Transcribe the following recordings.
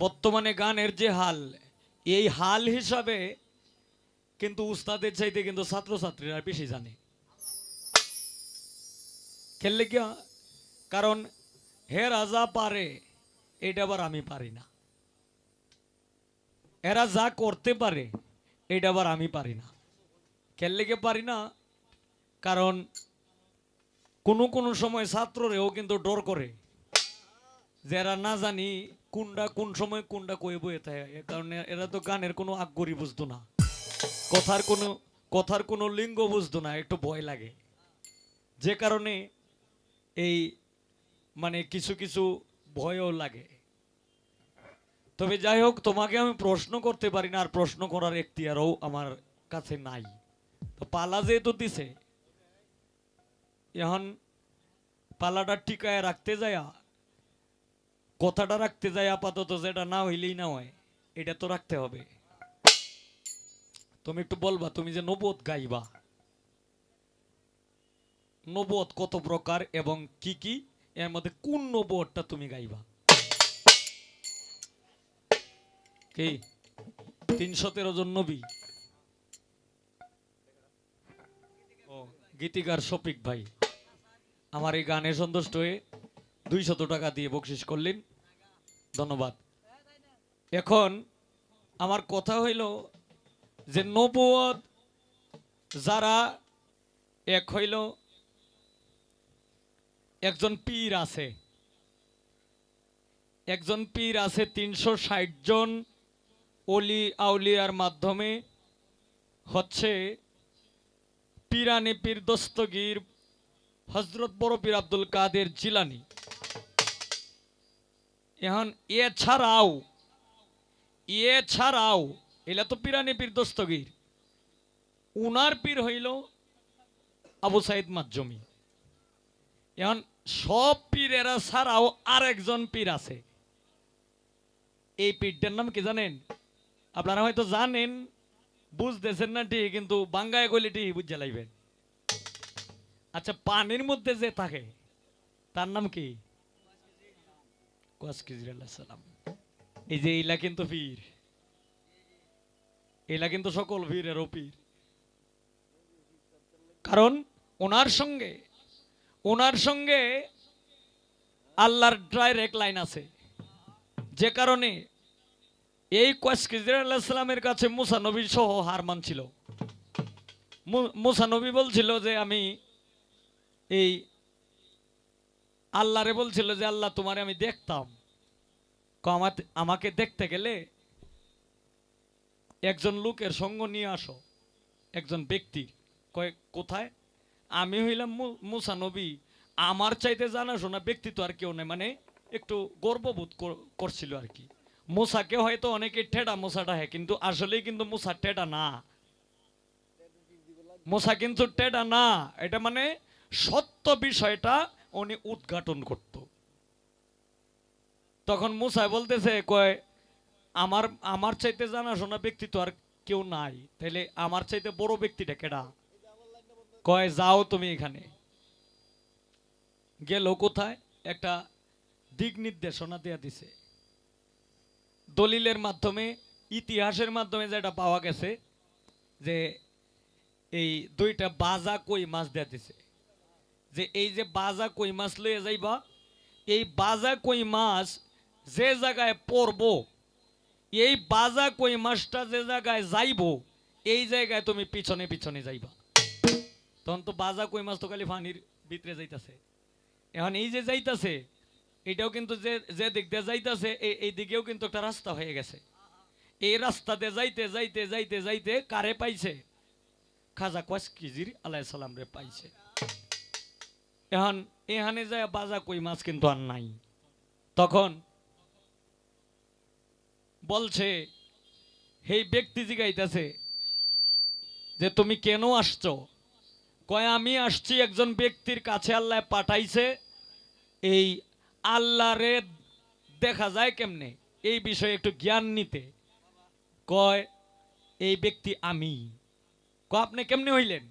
বর্তমানে গানের যে হাল, এই হাল হিসাবে কিন্তু উস্তাদের চাইতে কিন্তু ছাত্রছাত্রীরা বেশি জানে। খেললে কি কারণ হে রাজা পারে, এটা আবার আমি পারি না। এরা যা করতে পারে এটা আবার আমি পারি না। খেললে কি পারি না কারণ কোনো কোনো সময় ছাত্ররেও কিন্তু ডর করে, যারা না জানি কোনটা কোন সময় কোনটা কয়ে বয়ে থাকে। এ কারণে এরা তো গানের কোনো আগ্রহী বুঝতো না, কথার কোনো কথার কোনো লিঙ্গ বুঝতো না, একটু ভয় লাগে। যে কারণে এই মানে কিছু কিছু ভয়ও লাগে। তবে যাই হোক, তোমাকে আমি প্রশ্ন করতে পারি না, আর প্রশ্ন করার এখতিয়ারও আমার কাছে নাই। তো পালা যেহেতু দিছে, এখন পালাটা টিকায় রাখতে যায়, কথাটা রাখতে যায়, আপাতত যেটা না হইলেই না হয়, এটা তো রাখতে হবে। তুমি একটু বলবা, তুমি যে নবুয়ত গাইবা, নবুয়ত কত প্রকার এবং কি কি, এর মধ্যে কোন নবুয়তটা তুমি গাইবা? কি 313 জন নবী? ও, গীতিকার শফিক ভাই আমার এই গানে সন্তুষ্ট হয়ে 200 টাকা দিয়ে বকশিস করলেন, ধন্যবাদ। এখন আমার কথা হইল যে নবুয়ত যারা, এক হইল একজন পীর আছে, একজন পীর আছে 360 জন অলি আউলিয়ার মাধ্যমে হচ্ছে পীরানে পীর দস্তগীর হজরত বড় পীর আব্দুল কাদের জিলানি। এখন এছাড়াও এলা তো পীরানে পীর দস্তগীর, উনার পীর হইল আবু সাইদ মাজমি। এখন সব পীরেরা ছাড়াও আর একজন পীর আছে। এই পীরটার নাম কি জানেন? আপনারা হয়তো জানেন, বুঝতেছেন না ঠিক, কিন্তু বাঙ্গায় গলি ঠিক বুঝে লাইবেন। আচ্ছা, পানির মধ্যে যে থাকে তার নাম কি? সালাম। এই যে ইলা কিন্তু পীর, এলা কিন্তু সকল পীরেরও পীর। কারণ ওনার সঙ্গে আল্লাহর ডাইরেক্ট লাইন আছে। যে কারণে এই সালামের কাছে মুসা নবী সহ হার মানছিল। মুসা নবী বলছিল যে আমি এই আল্লাহরে বলছিল যে আল্লাহ তোমারে আমি দেখতাম, আমাকে দেখতে গেলে একজন লোকের সঙ্গ নিয়ে আসো, একজন ব্যক্তি। কয় কোথায়? আমি হইলাম মুসা নবী, আমার চাইতে জানাশোনা ব্যক্তি তো আর কেউ নেই, মানে একটু গর্ববোধ করছিল আর কি। মুসাকে হয়তো অনেকে ঠেডা মুসাটা, হ্যাঁ, কিন্তু আসলেই কিন্তু মুসা ঠেডা না। মুসা কিন্তু টেডা না, এটা মানে সত্য বিষয়টা উনি উদ্ঘাটন করত। তখন মুসা বলতেছে, কয় আমার আমার চাইতে জানাশোনা ব্যক্তি তো আর কেউ নাই, তাহলে আমার চাইতে বড় ব্যক্তিটা কেডা? কয় যাও তুমি এখানে। গেল কোথায়? একটা দিক নির্দেশনা দেয়া দিছে দলিলের মাধ্যমে, ইতিহাসের মাধ্যমে যেটা পাওয়া গেছে যে এই দুইটা বাজা কই মাছ দেয়া দিছে, যে এই যে বাজা কই মাছ লইয়া যাইবা, এই বাজা কই মাছ যে জায়গায় পড়বো, এই বাজা কই মাছটা যে জায়গায় যাইব, এই জায়গায় তুমি পিছনে পিছনে যাইবা। তখন তো বাজা কই মাছ তো খালি পানির ভিতরে যাইতাছে। এখন এই যে যাইতাছে, এটাও কিন্তু যে যে দিক দিয়ে যাইতাছে, এই দিকেও কিন্তু একটা রাস্তা হয়ে গেছে। এই রাস্তাতে যাইতে যাইতে যাইতে যাইতে কারে পাইছে? খাজা কিজির আলাইহিস সালাম রে পাইছে। এখন এখানে যায় বাজা কই মাছ কিন্তু আর নাই। তখন বলছে, এই ব্যক্তি জিগাইতেছে যে তুমি কেন আসছো? কয় আমি আসছি একজন ব্যক্তির কাছে, আল্লাহ পাঠাইছে এই আল্লাহরে দেখা যায় কেমনে এই বিষয়ে একটু জ্ঞান নিতে। কয় এই ব্যক্তি আমি। কয় আপনি কেমনে হইলেন?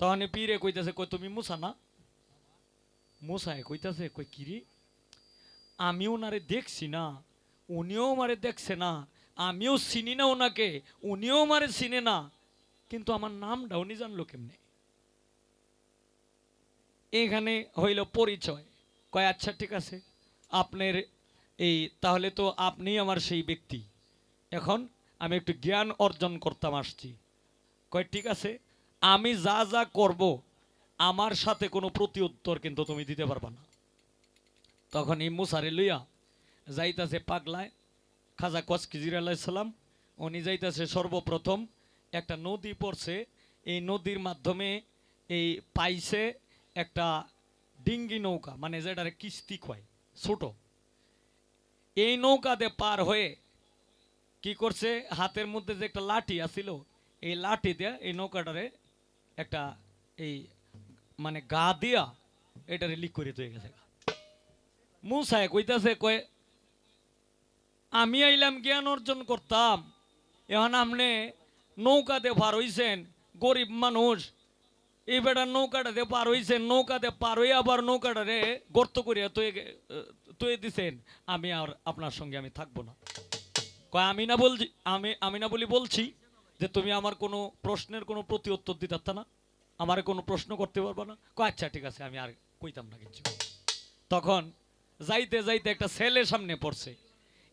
তখন পীরে কইতাছে, কয় তুমি মুসা না? মুসায় কইতাছে, কয় কিরে, আমি ওনারে দেখছি না, উনিও আমারে দেখছে না, আমিও চিনি না ওনাকে, উনিও আমারে চিনে না, কিন্তু আমার নামটা উনি জানলো কেমনে? এখানে হইল পরিচয়। কয় আচ্ছা ঠিক আছে, আপনার এই তাহলে তো আপনি আমার সেই ব্যক্তি, এখন আমি একটু জ্ঞান অর্জন করতাম আসছি। কয় ঠিক আছে, আমি যা যা করব আমার সাথে কোনো প্রতি উত্তর কিন্তু তুমি দিতে পারবা না। তখন এই মুসারে লইয়া যাইতাছে পাগলায় খাজা কচকিজির আলাইসাল্লাম। উনি যাইতাছে সর্বপ্রথম একটা নদী পড়ছে, এই নদীর মাধ্যমে এই পাইছে একটা ডিঙ্গি নৌকা, মানে যেটারে কিস্তি কয় ছোট। এই নৌকাতে পার হয়ে কি করছে, হাতের মধ্যে যে একটা লাঠি আছিল, এই লাঠি দিয়া এই নৌকাটারে একটা এই মানে গা দিয়া এটারে লিক করে তৈরি গেছে। মুসায় কইতাছে, কয় আমি আইলাম জ্ঞান অর্জন করতাম, এখন আপনি নৌকাতে পার হইছেন, গরিব মানুষ, এই বেটার নৌকাটাতে পার হইছেন, নৌকাতে পার হয়ে আবার নৌকাটারে গর্ত করিয়া তৈরি দিছেন, আমি আর আপনার সঙ্গে আমি থাকবো না। কয় আমি না বলছি, আমি না বলি বলছি যে তুমি আমার কোনো প্রশ্নের কোনো প্রতি উত্তর দিতে না, আমারে কোনো প্রশ্ন করতে পারবা না। কয় আচ্ছা ঠিক আছে, আমি আর কইতাম না কিছু। তখন যাইতে যাইতে একটা ছেলে সামনে পড়ছে,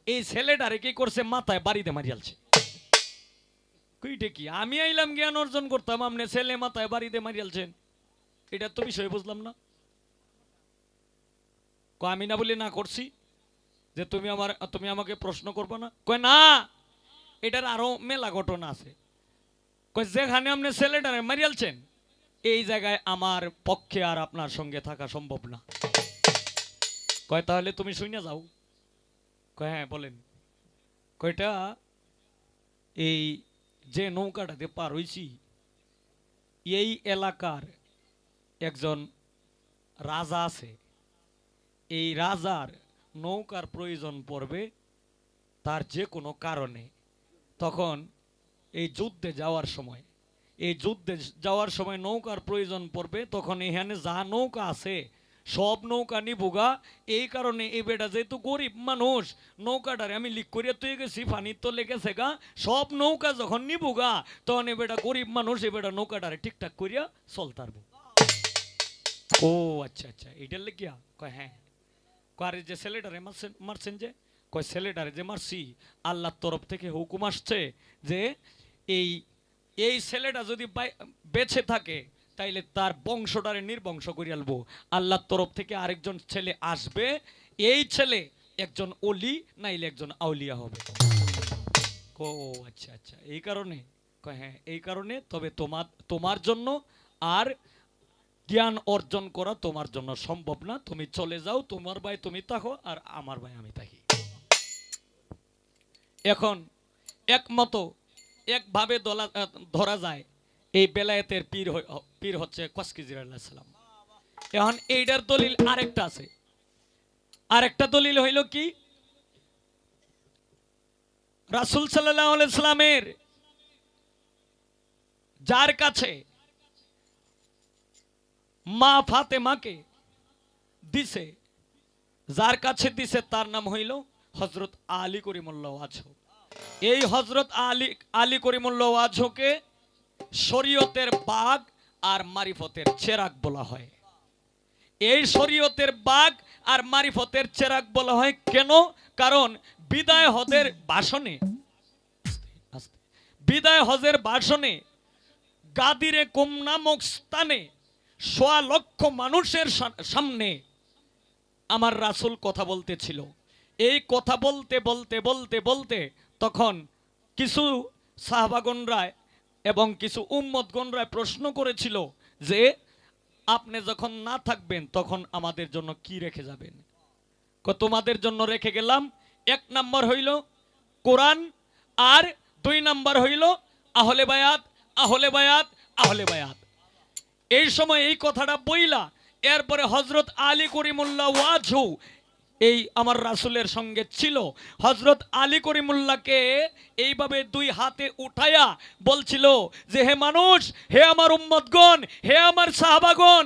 এই ছেলেটারে কি করছে, মাথায় বাড়িতে মারিয়ালছে। কইটা কি, আমি আইলাম জ্ঞান অর্জন করতাম, আপনি ছেলে মাথায় বাড়িতে মারিয়ালছেন, এটা তো বিষয় বুঝলাম না। কয় আমি না বলি না করছি যে তুমি আমাকে প্রশ্ন করবে না। কয় না, এটার আরো মেলা ঘটনা আছে। কয় যেখানে আপনি ছেলেটারে মারিয়ালছেন এই জায়গায় আমার পক্ষে আর আপনার সঙ্গে থাকা সম্ভব না। কয় তাহলে তুমি শুনে যাও। কয় হ্যাঁ বলেন। কয়টা এই যে নৌকাটাতে পার হইছি, এই এলাকার একজন রাজা আছে, এই রাজার নৌকার প্রয়োজন পড়বে তার যে কোনো কারণে, তখন এই যুদ্ধে যাওয়ার সময় নৌকার প্রয়োজন পড়বে, তখন এখানে যা নৌকা আছে সব নৌকা নিবুগা। এই কারণে এই বেটা যেহেতু গরিব মানুষ, নৌকাটারে আমি লিক করিয়া তুই গেছি, পানির তো লেগেছে গা, সব নৌকা যখন নিবুগা তখন এ বেটা গরিব মানুষ, এ বেটা নৌকাটারে ঠিকঠাক করিয়া চলতারবো। ও আচ্ছা আচ্ছা, এইটার লেগিয়া। কয় হ্যাঁ। কয় যে ছেলেটারে মারছেন যে, কয় ছেলেটারে যে মারছি আল্লাহর তরফ থেকে হুকুম আসছে যে এই ছেলেটা যদি বেঁচে থাকে তাইলে তার বংশটারে নির্বংশ করে আলবো। আল্লাহর তরফ থেকে আরেকজন ছেলে আসবে, এই ছেলে একজন অলি নাইলে একজন আউলিয়া হবে। ও আচ্ছা আচ্ছা, এই কারণে। কয় হ্যাঁ এই কারণে, তবে তোমার জন্য আর জ্ঞান অর্জন করা তোমার জন্য সম্ভব না, তুমি চলে যাও, তোমার ভাই তুমি থাকো আর আমার ভাই আমি থাকি। এখন একমতো একভাবে ধরা যায় এই বেলায়েতের পীর হচ্ছে কচকিজির আলাইহিস সালাম। এখন এইটার দলিল আরেকটা আছে, আরেকটা দলিল হইল কি, রাসূল সাল্লাল্লাহু আলাইহি সাল্লামের যার কাছে মা ফাতেমাকে দিছে, যার কাছে দিছে তার নাম হইল হযরত আলী করিমুল্লাহ ওয়াজহ। এই হযরত আলী করিমুল্লাহ ওয়াজহকে শরীয়তের বাগ আর মারিফতের চেরাগ বলা হয়। এই শরীয়তের বাগ আর মারিফতের চেরাগ বলা হয় কেন? কারণ বিদায় হজের ভাষণে গাদিরে কুম নামক স্থানে ১০০ লক্ষ মানুষের সামনে আমার রাসূল কথা বলতেছিল। এই কথা বলতে বলতে বলতে বলতে তখন কিছু সাহাবাগণরা এবং কিছু উম্মতগণরা প্রশ্ন করেছিল যে আপনি যখন না থাকবেন তখন আমাদের জন্য কি রেখে যাবেন? তোমাদের জন্য রেখে গেলাম ১ নম্বর হইল কোরআন, আর ২ নম্বর হইল আহলে বায়াত, আহলে বায়াত, আহলে বায়াত। এই সময় এই কথাটা বইলা এরপরে হযরত আলী করিমুল্লাহ ওয়াজহ এই আমার রাসূলের সঙ্গে ছিল, হযরত আলী করিমুল্লাহকে এইভাবে ২ হাতে উঠায়া বলছিল যে হে মানুষ, হে আমার উম্মতগণ, হে আমার সাহাবাগণ,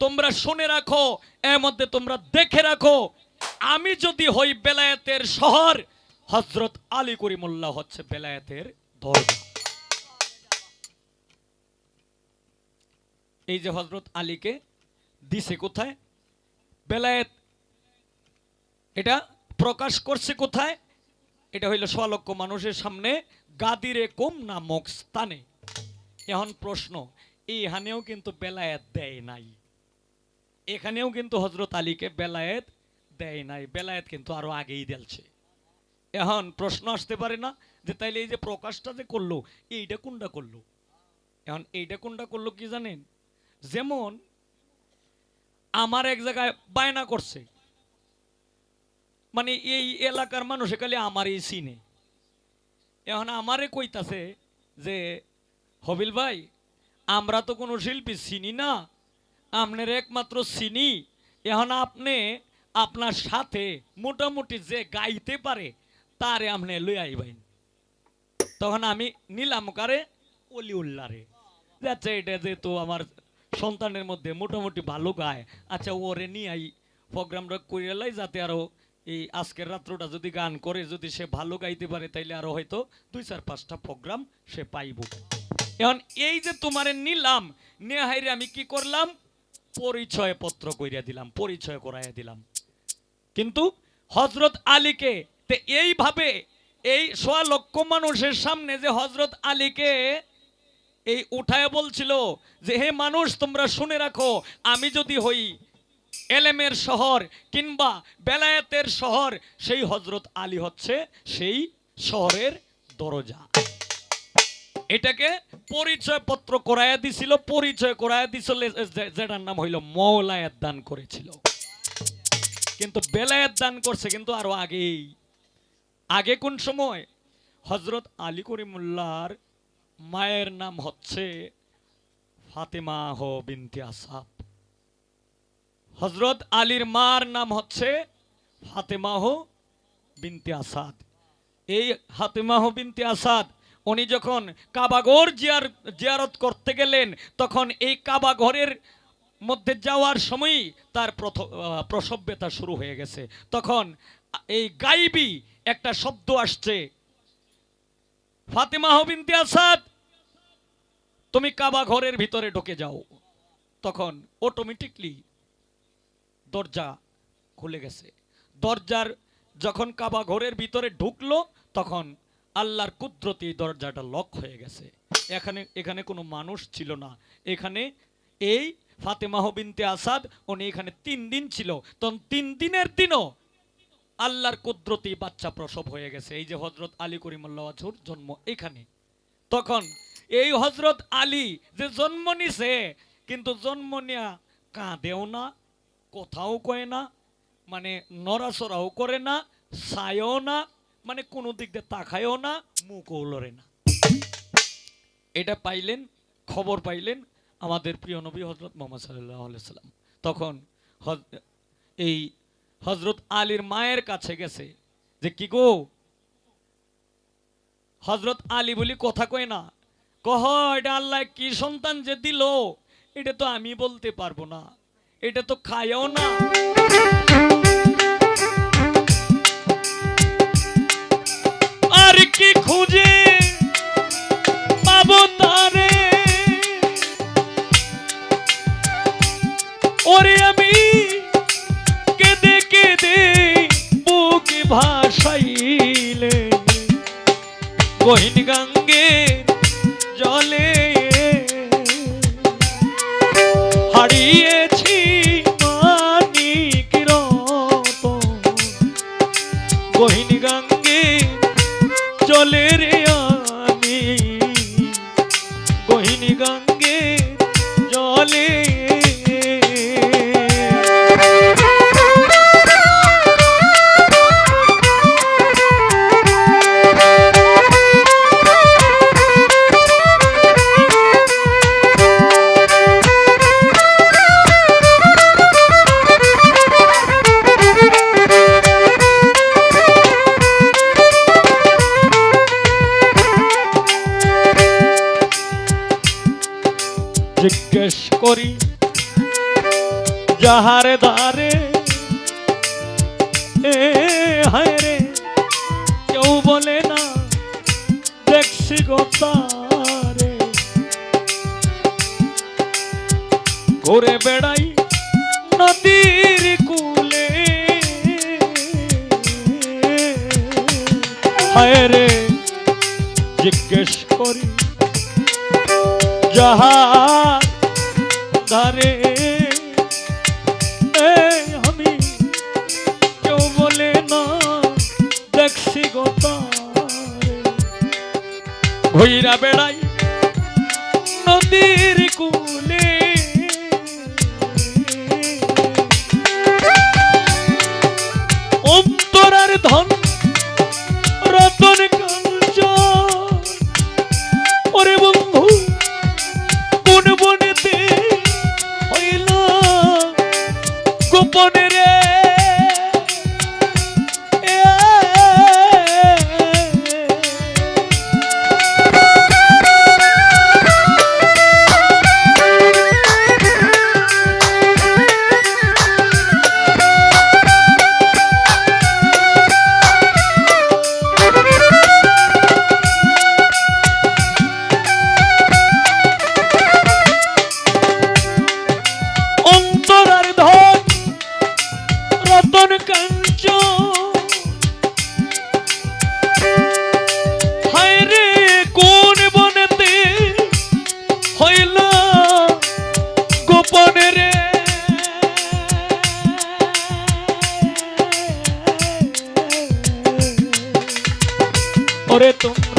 তোমরা শুনে রাখো, এর মধ্যে তোমরা দেখে রাখো, আমি যদি হই বেলায়েতের শহর, হযরত আলী করিমুল্লাহ হচ্ছে বেলায়েতের দরজা। এই যে হযরত আলীকে দিছে কোথায়? বেলায়েত এটা প্রকাশ করছে কোথায়? এটা হইল ১৬ লক্ষ মানুষের সামনে গাদিরে কুম নামক স্থানে। এখন প্রশ্ন, এইখানেও কিন্তু বেলায়েত দেয় নাই, এখানেও কিন্তু হযরত আলীকে বেলায়েত দেয় নাই, বেলায়েত কিন্তু আরো আগেই দিলছে। এখন প্রশ্ন আসতে পারে না যে তাইলে এই যে প্রকাশটা যে করলো এইটা কোনটা করলো? এখন এইটা কোনটা করলো কি জানেন? যেমন আমার এক জায়গায় বায়না করছে, মানে এই এলাকার মানুষ খালি আমারই চিনে। এখন আমারে কইতাছে যে হবিল ভাই, আমরা তো কোনো শিল্পী চিনি না, আপনার একমাত্র চিনি, এখন আপনি আপনার সাথে মোটামুটি যে গাইতে পারে তারে আপনি লই আইবেন। তখন আমি নিলাম কারে? অলিউল্লাহরে। আচ্ছা এটা যেহেতু আমার সন্তানের মধ্যে মোটামুটি ভালো গায়, আচ্ছা ওরে নিয়ে আই প্রোগ্রামটা করে লাই, যাতে আরো এই আজকের রাত্রটা যদি গান করে যদি সে ভালো গাইতে পারে তাইলে আরো হয়তো ২-৪-৫টা প্রোগ্রাম সে পাইব। এখন এই যে তোমারে নিলাম, নেহাইরে আমি কি করলাম? পরিচয় পত্র কইরা দিলাম, পরিচয় করাইয়া দিলাম। কিন্তু হযরত আলীকে এইভাবে এই ১৬ লক্ষ মানুষের সামনে যে হযরত আলীকে এই উঠায় বলছিল যে হে মানুষ তোমরা শুনে রাখো, আমি যদি হই এলেমের শহর কিংবা বেলায়েতের শহর, সেই হযরত আলী হচ্ছে সেই শহরের দরজা। এটাকে পরিচয় পত্র করাইয়া দিছিল, পরিচয় করাইয়া দিছিল, যেটার নাম হইল মওলায়াত দান করেছিল। কিন্তু বেলায়েত দান করছে কিন্তু আরো আগেই। আগে কোন সময়? হযরত আলী করিমুল্লাহর মায়ের নাম হচ্ছে ফাতেমাহ বিনতে আসাদ। হযরত আলীর মার নাম হচ্ছে ফাতেমাহ বিনতে আসাদ। এই ফাতেমাহ বিনতে আসাদ উনি যখন কাবাঘর জিয়ারত করতে গেলেন, তখন এই কাবাঘরের মধ্যে যাওয়ার সময় তার প্রসব ব্যথা শুরু হয়ে গেছে। তখন এই গাইবি একটা শব্দ আসছে, ফাতেমাহ বিনতে আসাদ তুমি কাবাঘরের ভিতরে ঢুকে যাও। তখন অটোমেটিকলি দরজা খুলে গেছে। দরজার যখন কাবাঘরের ভিতরে ঢুকলো তখন আল্লাহর কুদরতি দরজাটা লক হয়ে গেছে। এখানে কোনো মানুষ ছিল না। এখানে এই ফাতেমাহ বিনতে আসাদ উনি এখানে ৩ দিন ছিল। তখন ৩ দিনের দিনও আল্লাহর কুদরতি বাচ্চা প্রসব হয়ে গেছে। এই যে হযরত আলী করিমুল্লাহ ওয়াজহুর জন্ম এখানে। তখন এই হযরত আলী যে জন্ম নিছে, কিন্তু জন্ম নিয়া কাঁদেও না, কোথাও কয় না, মানে নড়াচড়াও করে না, চায়ও না, মানে কোনো দিক দিয়ে তাকায়ও না, মুখও লড়ে না। এটা পাইলেন, খবর পাইলেন আমাদের প্রিয় নবী হযরত মুহাম্মদ সাল্লাল্লাহু আলাইহি সাল্লাম। তখন এই হযরত আলীর মায়ের কাছে গেছে যে কি গো, হযরত আলী বলি কথা কয় না, কহ এটা আল্লাহ কি সন্তান যে দিল এটা তো আমি বলতে পারবো না, এটা তো খায়ও না। আর কি খুঁজে পাবো তারে, ওরে আমি কেঁদে কেঁদে বুক ভাসাইলে গহীন গঙ্গে জলে হারিয়েছি মানিক রতন, গহীন গঙ্গে জলে রে আমি, গহীন গঙ্গে জলে। জিজ্ঞেস করি যাহারে ধারে, এ হায় রে কেউ বলে না দেখছি গো তারে ঘুরে বেড়াই নদীর কূলে হায় রে জিজ্ঞেস করি যাহার ধারে আমি কেউ বলে না দেখছি গো তারে ঘুইরা বেড়াই নদীর কূলে অন্তরার ধন রতন কাঞ্চন ওরে বন্ধু কোন বনেতে হইল গোপনে রে ওরে তুমি